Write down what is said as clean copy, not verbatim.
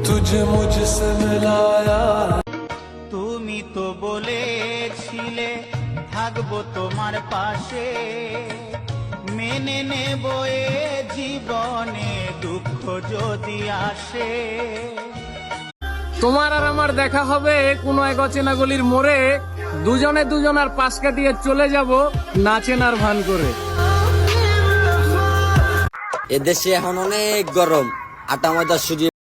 तुझे मुझसे मिलाया। তুমি তো বলেছিলে থাকবো তোমার পাশে, মেনে নেব এ জীবনে দুঃখ যদি আসে। তোমার আর আমার দেখা হবে কোনো এক অচেনা গলির মোড়ে, দুজনে দুজনার পাশ কাটিয়ে চলে যাব নাচেনার ভান করে। এদেশে এখন অনেক গরম, আটা ময়দা সুজি